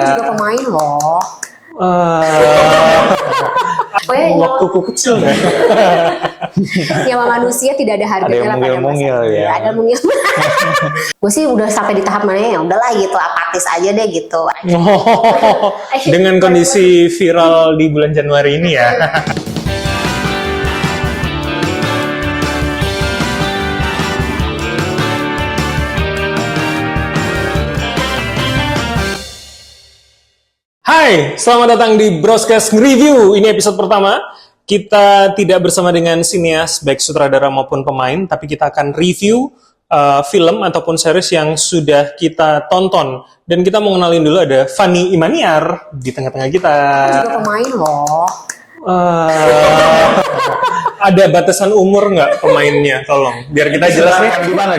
juga pemain loh. Waktuku kecil ya. Nyawa manusia tidak ada harganya. Ada yang mungil-mungil ya. Ada mungil. Gue sih udah sampai di tahap mana ya udahlah gitu, apatis aja deh gitu. Dengan kondisi viral di bulan Januari ini ya. Hai, selamat datang di Broscast Review. Ini episode pertama. Kita tidak bersama dengan sinias, baik sutradara maupun pemain, tapi kita akan review film ataupun series yang sudah kita tonton. Dan kita mau kenalin dulu ada Fanny Imaniar di tengah-tengah kita. Juga pemain loh. Ada batasan umur nggak pemainnya? Tolong, biar kita jelas nih. Di mana?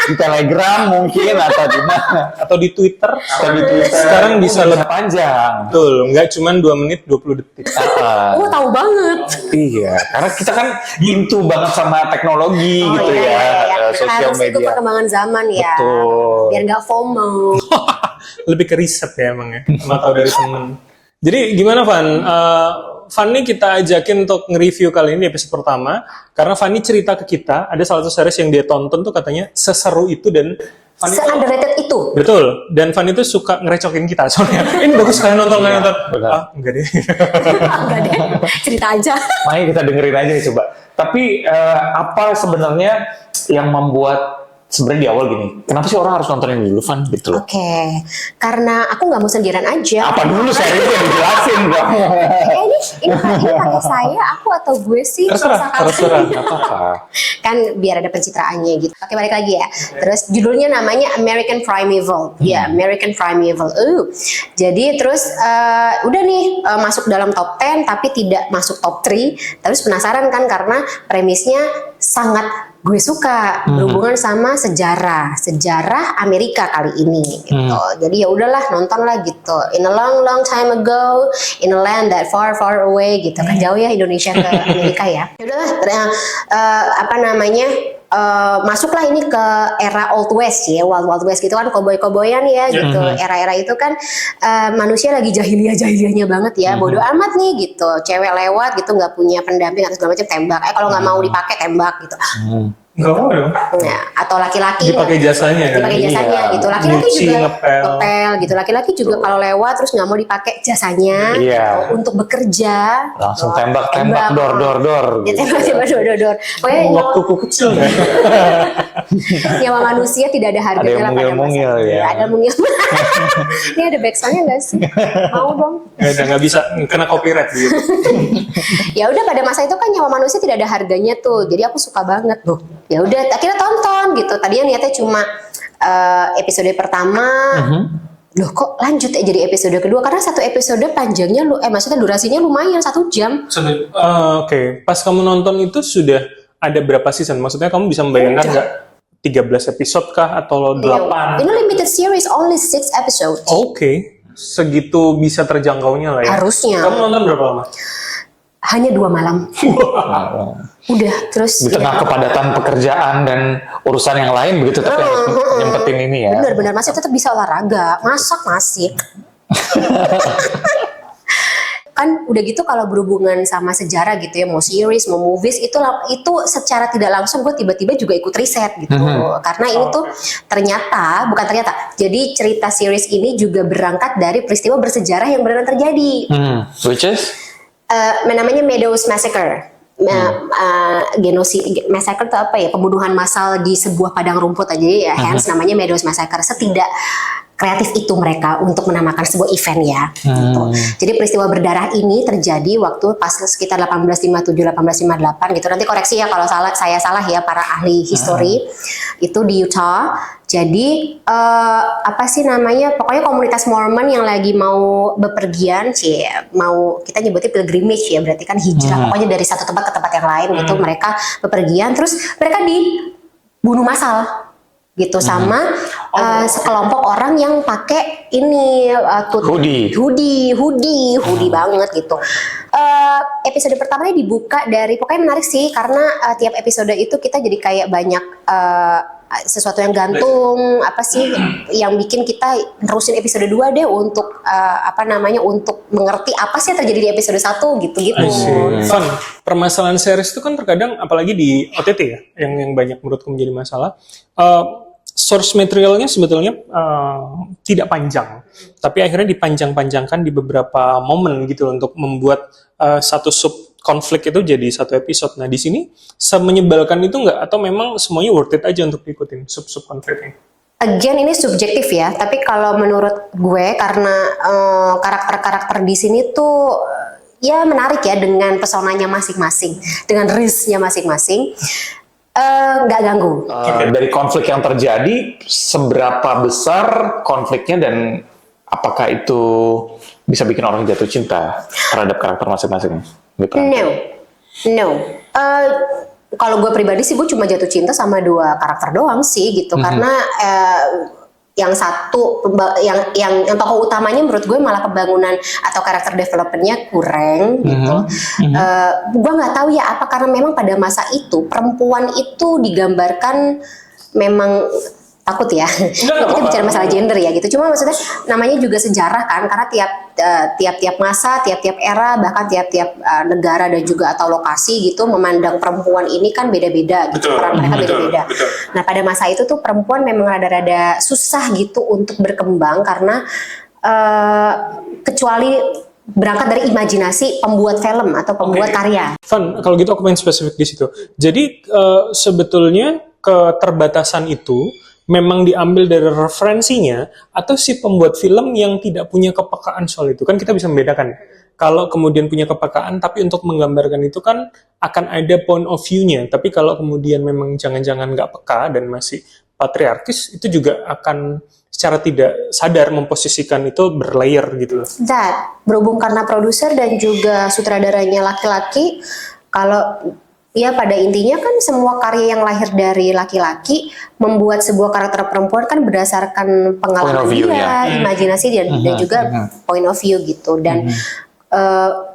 Di Telegram mungkin atau di mana? Atau di Twitter. Sekarang bisa lebih panjang. Betul, nggak cuma 2 menit 20 detik. Oh, tahu banget. Iya, karena kita kan into banget sama teknologi gitu ya. Sosial Harus ikut media. perkembangan zaman ya. Betul. Biar nggak FOMO. Lebih ke riset ya emang ya, sama tahu dari temen. Jadi gimana Van? Fanny kita ajakin untuk nge-review kali ini episode pertama karena Fanny cerita ke kita ada salah satu series yang dia tonton tuh katanya seseru itu dan Fanny Se-underrated itu. betul, dan Fanny tuh suka ngerecokin kita soalnya ini bagus kalian nonton. Benar. Enggak deh. Enggak deh, cerita aja. Makanya kita dengerin aja coba. Tapi apa sebenarnya yang membuat sebenarnya di awal gini, kenapa sih orang harus nontonin dulu Van gitu loh? Oke, karena aku nggak mau sendirian aja. Apa dulu serius yang dijelasin dong? ini pakai saya, aku atau gue sih? Terserah. Apa-apa. Kan biar ada pencitraannya gitu. Oke, balik lagi ya. Terus judulnya namanya American Primeval. Ya, American Primeval. Jadi terus udah nih masuk dalam top 10 tapi tidak masuk top 3. Terus penasaran kan karena premisnya sangat gue suka berhubungan sama sejarah Amerika kali ini gitu. Jadi ya udahlah nonton lah gitu. In a long time ago, in a land that far away gitu. Kan jauh ya Indonesia ke Amerika ya. Ya udahlah masuklah ini ke era Old West ya, Wild West gitu kan, koboi-koboyan ya gitu. Era-era itu kan manusia lagi jahiliyahnya banget ya, bodoh amat nih gitu. Cewek lewat gitu nggak punya pendamping atau segala macam tembak. Kalau nggak mau dipakai tembak gitu. Nggak mau dong. Nah, atau laki-laki Dipakai jasanya kan? dipakai jasanya Iya. gitu. Laki-laki Nyuci, juga ngepel gitu. Laki-laki juga kalau lewat terus nggak mau dipakai jasanya Iya. untuk bekerja. Langsung gitu. tembak dor. Ya, tembak dor. Pokoknya Waktuku kecil ya. nyawa manusia tidak ada harganya. Ada yang lah pada mungil-mungil masa. ya. Ada mungil. Ini ada backsoundnya nggak sih? Mau dong. Nggak bisa kena copyright gitu. Ya udah pada masa itu kan nyawa manusia tidak ada harganya tuh. Jadi aku suka banget tuh. Ya udah akhirnya tonton gitu. Tadinya niatnya cuma episode pertama. Loh kok lanjut ya jadi episode kedua karena satu episode panjangnya maksudnya durasinya lumayan 1 jam. Oke. Pas kamu nonton itu sudah ada berapa season? Maksudnya kamu bisa membayangkan nggak 13 episode kah atau 8? Ini limited series only 6 episodes. Oke. Segitu bisa terjangkaunya lah ya. Harusnya. Kamu nonton berapa lama? Hanya 2 malam. Udah terus. Di tengah kepadatan pekerjaan dan urusan yang lain begitu tapi harus nyempetin ini ya. Benar masih tetap bisa olahraga, masak masih. Kan udah gitu kalau berhubungan sama sejarah gitu ya, mau series, mau movies itu secara tidak langsung gue tiba-tiba juga ikut riset gitu. Karena ini tuh jadi cerita series ini juga berangkat dari peristiwa bersejarah yang benar terjadi. Which is? Namanya Meadows Massacre. Genosid massacre itu apa ya, pembunuhan massal di sebuah padang rumput aja ya, hence namanya Meadows Massacre. Setidak kreatif itu mereka untuk menamakan sebuah event ya gitu. Jadi peristiwa berdarah ini terjadi waktu pas sekitar 1857-1858 gitu. Nanti koreksi ya kalau saya salah ya para ahli history. Itu di Utah. Jadi apa sih namanya, pokoknya komunitas Mormon yang lagi mau bepergian mau kita nyebutnya pilgrimage ya, berarti kan hijrah, pokoknya dari satu tempat ke tempat yang lain gitu. Mereka bepergian terus mereka dibunuh massal gitu sama sekelompok orang yang pakai ini hoodie banget gitu. Episode pertamanya dibuka dari, pokoknya menarik sih karena tiap episode itu kita jadi kayak banyak sesuatu yang gantung, apa sih yang bikin kita nerusin episode 2 deh untuk untuk mengerti apa sih yang terjadi di episode 1 gitu-gitu. Fun. Permasalahan series itu kan terkadang apalagi di OTT ya, yang banyak menurutku menjadi masalah. Source materialnya sebetulnya tidak panjang, tapi akhirnya dipanjang-panjangkan di beberapa momen gitu loh, untuk membuat satu sub konflik itu jadi satu episode. Nah di sini semenyebalkan itu nggak, atau memang semuanya worth it aja untuk diikutin sub konfliknya? Again ini subjektif ya, tapi kalau menurut gue karena karakter-karakter di sini tuh ya menarik ya dengan pesonanya masing-masing, dengan risknya masing-masing. Nggak ganggu. Dari konflik yang terjadi, seberapa besar konfliknya dan apakah itu bisa bikin orang jatuh cinta terhadap karakter masing-masing? No. Kalau gue pribadi sih gue cuma jatuh cinta sama 2 karakter doang sih gitu, karena yang satu yang tokoh utamanya menurut gue malah pembangunan atau karakter developmentnya kurang gitu. Gue nggak tahu ya apa karena memang pada masa itu perempuan itu digambarkan memang takut ya. Kita bicara masalah gender ya gitu. Cuma maksudnya namanya juga sejarah kan, karena tiap masa, tiap era, bahkan tiap negara dan juga atau lokasi gitu memandang perempuan ini kan beda-beda gitu. Peran mereka beda-beda. Nah, pada masa itu tuh perempuan memang rada-rada susah gitu untuk berkembang karena kecuali berangkat dari imajinasi pembuat film atau pembuat karya. Fun, kalau gitu aku main spesifik di situ. Jadi sebetulnya keterbatasan itu memang diambil dari referensinya, atau si pembuat film yang tidak punya kepekaan soal itu. Kan kita bisa membedakan. Kalau kemudian punya kepekaan, tapi untuk menggambarkan itu kan akan ada point of view-nya. Tapi kalau kemudian memang jangan-jangan nggak peka dan masih patriarkis, itu juga akan secara tidak sadar memposisikan itu berlayer gitu loh. Berhubung karena produser dan juga sutradaranya laki-laki, kalau ya pada intinya kan semua karya yang lahir dari laki-laki membuat sebuah karakter perempuan kan berdasarkan pengalaman dia, imajinasi dia, dan juga point of view gitu. Dan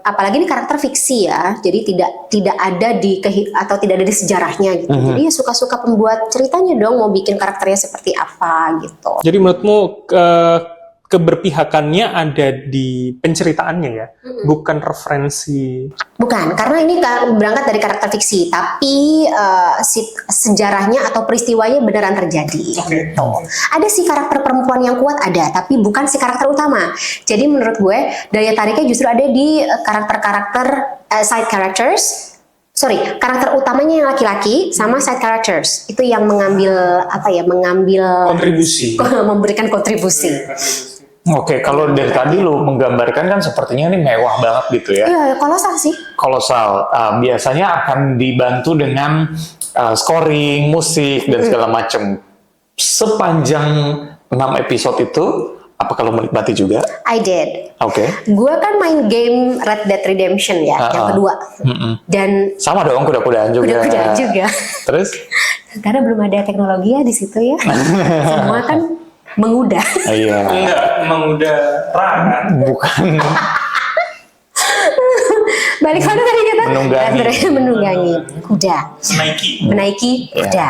apalagi ini karakter fiksi ya, jadi tidak ada atau tidak ada di sejarahnya gitu. Jadi ya suka-suka pembuat ceritanya dong mau bikin karakternya seperti apa gitu. Jadi menurutmu keberpihakannya ada di penceritaannya ya, bukan referensi. Bukan, karena ini berangkat dari karakter fiksi, tapi sejarahnya atau peristiwanya beneran terjadi. Gitu. Ada sih karakter perempuan yang kuat ada, tapi bukan si karakter utama. Jadi menurut gue daya tariknya justru ada di karakter-karakter side characters. Karakter utamanya yang laki-laki sama side characters itu yang mengambil Kontribusi. memberikan kontribusi. Oke, kalau dari tadi lu menggambarkan kan sepertinya ini mewah banget gitu ya. Iya, kolosal sih. Kolosal. Biasanya akan dibantu dengan scoring, musik, dan segala macam. Sepanjang 6 episode itu, apa kalau menikmati juga? I did. Oke. Gue kan main game Red Dead Redemption ya, yang kedua. Dan sama dong, kuda-kudaan juga. Kuda-kudaan juga. Terus? Karena belum ada teknologi ya di situ ya. Semua kan menguda. Iya. Enggak, menguda kan? Bukan. Balik mana tadi kita? Menunggangi kuda. Menaiki kuda.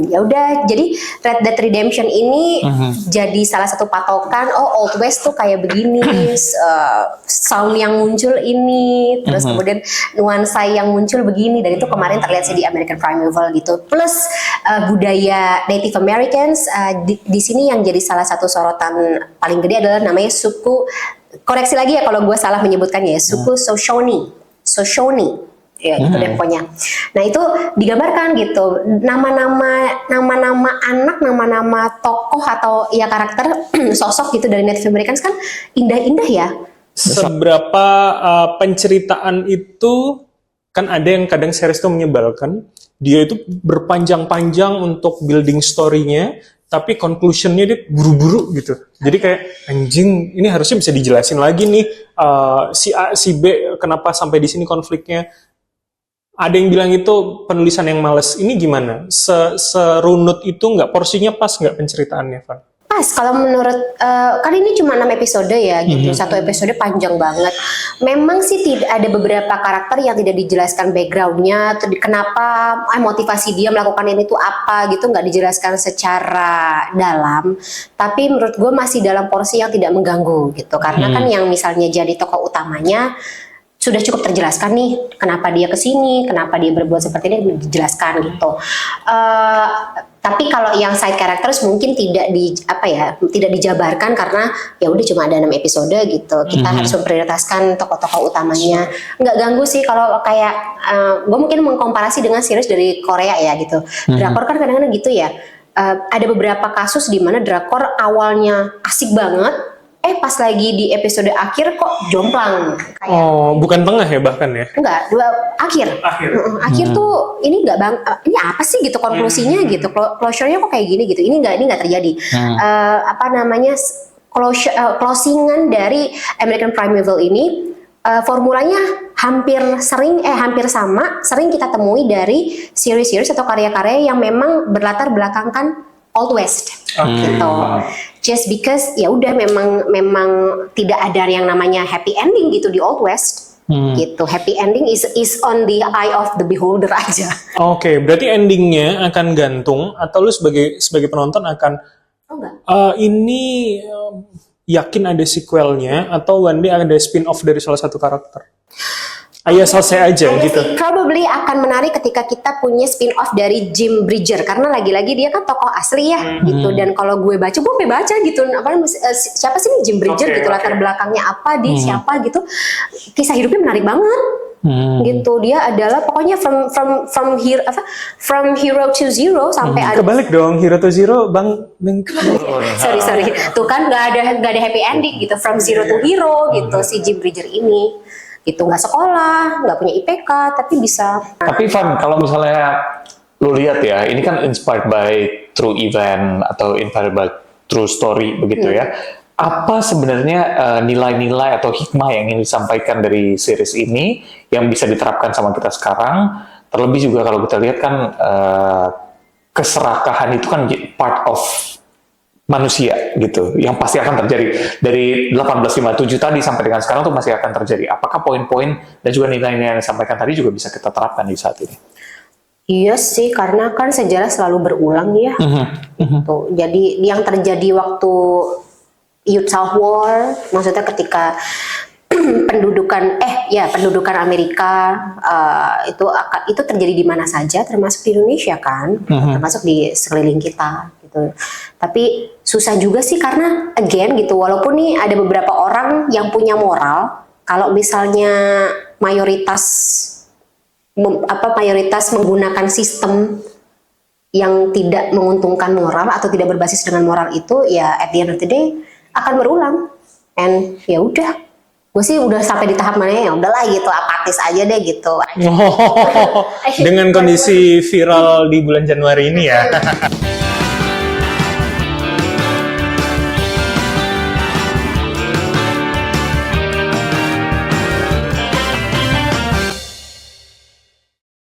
Ya udah, jadi Red Dead Redemption ini jadi salah satu patokan. Oh, Old West tuh kayak begini, sound yang muncul ini, terus kemudian nuansa yang muncul begini, dan itu kemarin terlihat sih di American Primeval gitu. Plus budaya Native Americans di sini yang jadi salah satu sorotan paling gede adalah namanya suku. Koreksi lagi ya kalau gue salah menyebutkannya ya, suku Shoshone, ya gitu deh pokoknya. Nah itu digambarkan gitu, nama-nama anak, nama-nama tokoh atau ya karakter sosok gitu dari Native Americans kan indah-indah ya. Seberapa penceritaan itu kan ada yang kadang series itu menyebalkan, dia itu berpanjang-panjang untuk building story-nya, tapi conclusion-nya dia buru-buru gitu. Jadi kayak anjing, ini harusnya bisa dijelasin lagi nih si A, si B kenapa sampai di sini konfliknya. Ada yang bilang itu penulisan yang males. Ini gimana? Serunut itu nggak, porsinya pas nggak penceritaannya, Van? Pas kalau menurut kan ini cuma 6 episode ya gitu. Satu episode panjang banget. Memang sih tidak ada beberapa karakter yang tidak dijelaskan backgroundnya, kenapa motivasi dia melakukan ini tuh apa gitu, nggak dijelaskan secara dalam. Tapi menurut gue masih dalam porsi yang tidak mengganggu gitu. Karena kan yang misalnya jadi tokoh utamanya sudah cukup terjelaskan nih kenapa dia kesini, kenapa dia berbuat seperti ini dijelaskan gitu. Tapi kalau yang side characters mungkin tidak tidak dijabarkan karena ya udah cuma ada 6 episode gitu. Kita harus memprioritaskan tokoh-tokoh utamanya. Nggak ganggu sih kalau kayak gue mungkin mengkomparasi dengan series dari Korea ya gitu. Drakor kan kadang-kadang gitu ya. Ada beberapa kasus di mana drakor awalnya asik banget, pas lagi di episode akhir kok jomplang. Oh, bukan tengah ya bahkan ya? Enggak, akhir. Akhir tuh ini enggak ini apa sih gitu konklusinya gitu. Closure-nya kok kayak gini gitu. Ini enggak terjadi. Closingan dari American Crime Novel ini formulanya hampir sama sering kita temui dari series-series atau karya-karya yang memang berlatar belakangkan Old West. Gitu. Just because ya udah memang tidak ada yang namanya happy ending gitu di Old West. Gitu. Happy ending is on the eye of the beholder aja. Oke, berarti endingnya akan gantung atau lu sebagai penonton akan ini yakin ada sequelnya atau one day ada spin-off dari salah satu karakter? Ayo selesai aja gitu. Probably akan menarik ketika kita punya spin-off dari Jim Bridger karena lagi-lagi dia kan tokoh asli ya gitu, dan kalau gue baca gitu siapa sih nih Jim Bridger gitu, latar belakangnya apa, dia siapa gitu, kisah hidupnya menarik banget. Gitu, dia adalah pokoknya from hero to zero sampai ada kebalik dong, hero to zero bang. sorry tuh kan nggak ada happy ending gitu, from zero to hero gitu si Jim Bridger ini gitu, nggak sekolah, nggak punya IPK, tapi bisa. Tapi Van, kalau misalnya lu lihat ya, ini kan inspired by true event atau inspired by true story begitu ya. Apa sebenarnya nilai-nilai atau hikmah yang ingin disampaikan dari series ini yang bisa diterapkan sama kita sekarang? Terlebih juga kalau kita lihat kan keserakahan itu kan part of manusia gitu, yang pasti akan terjadi dari 1857 tadi sampai dengan sekarang tuh masih akan terjadi. Apakah poin-poin dan juga nilai-nilai yang disampaikan tadi juga bisa kita terapkan di saat ini? Iya sih, karena kan sejarah selalu berulang ya. Tuh, jadi yang terjadi waktu Utah War, maksudnya ketika pendudukan Amerika itu terjadi di mana saja, termasuk di Indonesia kan, termasuk di sekeliling kita gitu. Tapi susah juga sih karena again gitu, walaupun nih ada beberapa orang yang punya moral, kalau misalnya mayoritas menggunakan sistem yang tidak menguntungkan moral atau tidak berbasis dengan moral itu, ya at the end of the day akan berulang. And ya udah, gue sih udah sampai di tahap mana ya udahlah gitu, apatis aja deh gitu. Dengan kondisi viral di bulan Januari ini ya.